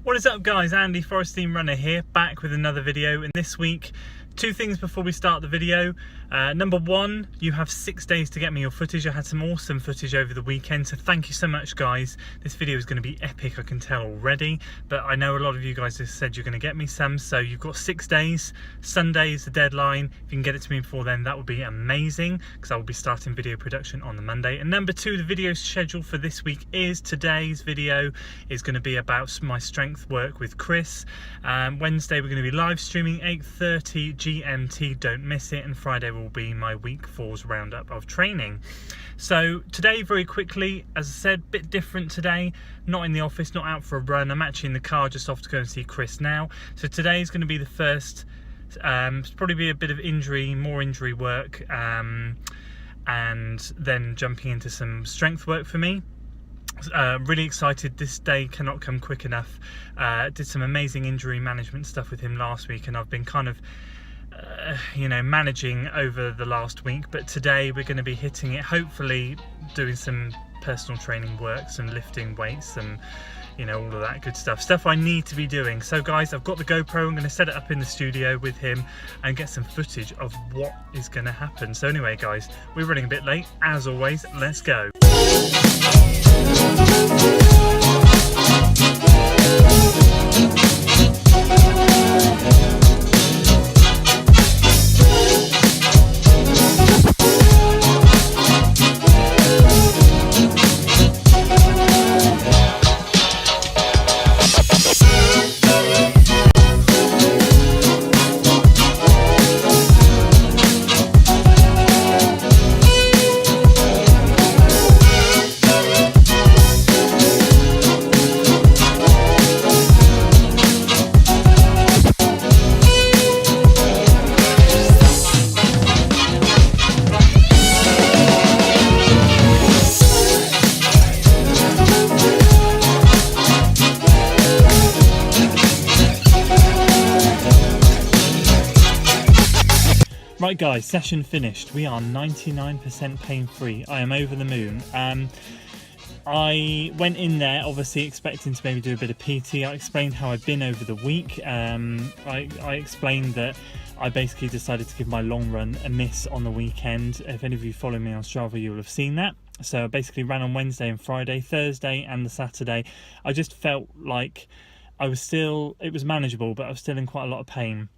What is up guys, Andy Forestine Runner here, back with another video. And this week, two things before we start the video. Number one, you have 6 days to get me your footage. I had some awesome footage over the weekend, so thank you so much guys. This video is going to be epic, I can tell already, but I know a lot of you guys have said you're going to get me some, so you've got 6 days. Sunday is the deadline. If you can get it to me before then, that would be amazing, because I will be starting video production on the Monday. And number two, the video schedule for this week is today's video is going to be about my strength work with Chris. Wednesday we're going to be live streaming 8:30 GMT, don't miss it, and Friday will be my week 4's roundup of training. So today, very quickly, as I said, bit different today, not in the office, not out for a run. I'm actually in the car just off to go and see Chris now. So today is going to be the first, probably be a bit of more injury work, and then jumping into some strength work for me. Really excited. This day cannot come quick enough. Did some amazing injury management stuff with him last week, and I've been kind of managing over the last week, but today we're going to be hitting it, hopefully doing some personal training work, some lifting weights, and all of that good stuff I need to be doing. So guys, I've got the GoPro. I'm going to set it up in the studio with him and get some footage of what is going to happen. So anyway guys, we're running a bit late as always. Let's go. Right guys, session finished. We are 99% pain-free. I am over the moon. I went in there obviously expecting to maybe do a bit of PT. I explained how I've been over the week. I explained that I basically decided to give my long run a miss on the weekend. If any of you follow me on Strava, you will have seen that. So I basically ran on Wednesday and Friday, Thursday and the Saturday. I just felt like it was manageable, but I was still in quite a lot of pain.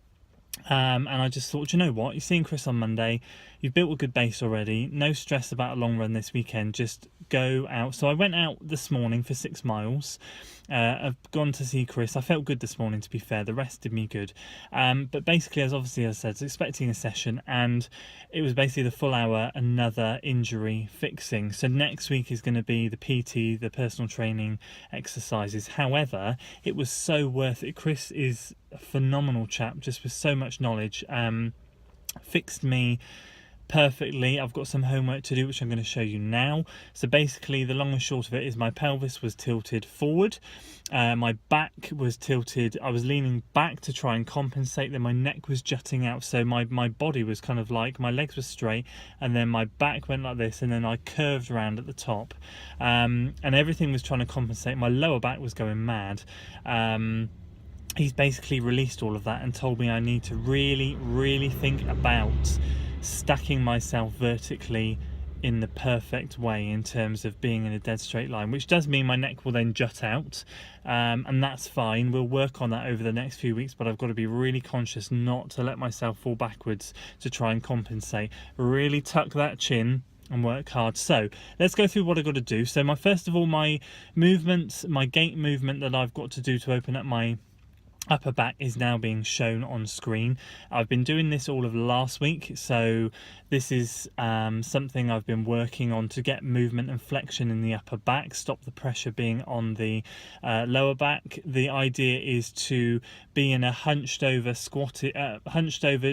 And I just thought, you know what, you're seeing Chris on Monday, you've built a good base already, no stress about a long run this weekend, just go out. So I went out this morning for 6 miles. I've gone to see Chris. I felt good this morning, to be fair, the rest did me good, but basically, as I said, I was expecting a session, and it was basically the full hour, another injury fixing. So next week is going to be the PT, the personal training exercises. However, it was so worth it. Chris is a phenomenal chap, just with so much knowledge. Fixed me perfectly. I've got some homework to do, which I'm going to show you now. So basically, the long and short of it is my pelvis was tilted forward, my back was tilted, I was leaning back to try and compensate, then my neck was jutting out, so my body was kind of like, my legs were straight, and then my back went like this, and then I curved around at the top, and everything was trying to compensate. My lower back was going mad. He's basically released all of that and told me I need to really think about stacking myself vertically in the perfect way in terms of being in a dead straight line, which does mean my neck will then jut out, and that's fine. We'll work on that over the next few weeks, but I've got to be really conscious not to let myself fall backwards to try and compensate. Really tuck that chin and work hard. So let's go through what I've got to do. So first of all, my movements, my gait movement that I've got to do to open up my upper back is now being shown on screen. I've been doing this all of last week, so this is something I've been working on to get movement and flexion in the upper back, stop the pressure being on the lower back. The idea is to be in a hunched over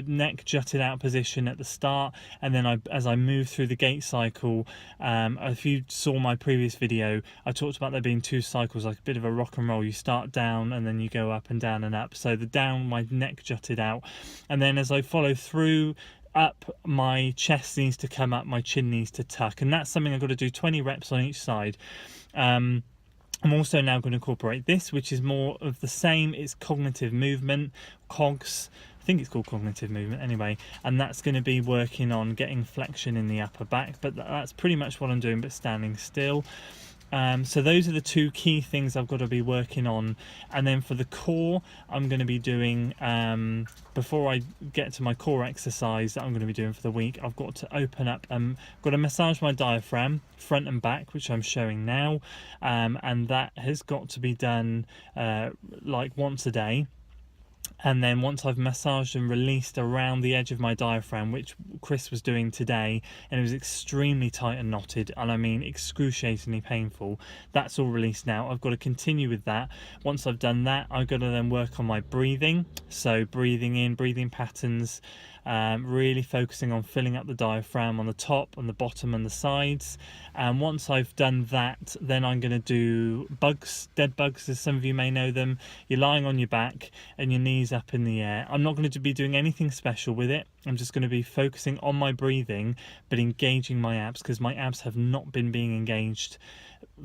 neck jutted out position at the start, and then as I move through the gait cycle, if you saw my previous video, I talked about there being 2 cycles, like a bit of a rock and roll. You start down and then you go up and down and up. So the down, my neck jutted out, and then as I follow through up, my chest needs to come up, my chin needs to tuck, and that's something I've got to do 20 reps on each side. I'm also now going to incorporate this, which is more of the same. It's cognitive movement, COGS. I think it's called cognitive movement anyway, and that's going to be working on getting flexion in the upper back, but that's pretty much what I'm doing, but standing still. So those are the two key things I've got to be working on. And then for the core, I'm going to be doing, before I get to my core exercise that I'm going to be doing for the week, I've got to open up, got to massage my diaphragm front and back, which I'm showing now, and that has got to be done like once a day. And then once I've massaged and released around the edge of my diaphragm, which Chris was doing today, and it was extremely tight and knotted, and I mean excruciatingly painful, that's all released now. I've got to continue with that. Once I've done that, I've got to then work on my breathing. So breathing in, breathing patterns, really focusing on filling up the diaphragm on the top, on the bottom and the sides. And once I've done that, then I'm going to do bugs, dead bugs, as some of you may know them. You're lying on your back and your knees up in the air. I'm not going to be doing anything special with it. I'm just going to be focusing on my breathing, but engaging my abs, because my abs have not been being engaged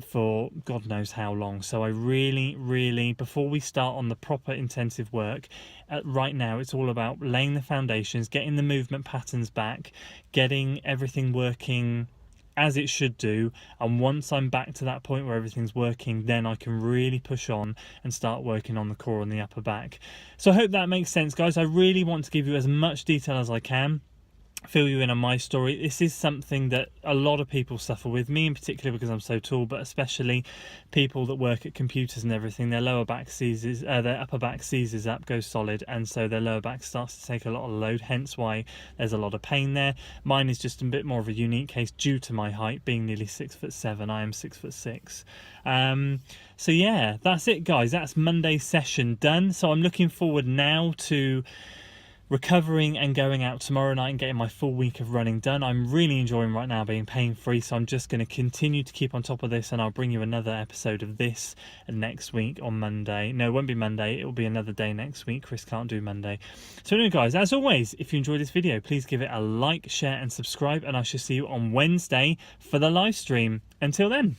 for God knows how long. So I really, before we start on the proper intensive work, right now it's all about laying the foundations, getting the movement patterns back, getting everything working as it should do. And once I'm back to that point where everything's working, then I can really push on and start working on the core and the upper back. So I hope that makes sense, guys. I really want to give you as much detail as I can, fill you in on my story. This is something that a lot of people suffer with, me in particular because I'm so tall, but especially people that work at computers and everything. Their lower back seizes, their upper back seizes up, goes solid, and so their lower back starts to take a lot of load, hence why there's a lot of pain there. Mine is just a bit more of a unique case due to my height being nearly 6'7". I am 6'6". So yeah, that's it, guys. That's Monday's session done. So I'm looking forward now to recovering and going out tomorrow night and getting my full week of running done. I'm really enjoying right now being pain-free, so I'm just going to continue to keep on top of this, and I'll bring you another episode of this next week on Monday. No, it won't be Monday, it will be another day next week. Chris can't do Monday. So anyway, guys, as always, if you enjoyed this video, please give it a like, share and subscribe, and I shall see you on Wednesday for the live stream. Until then.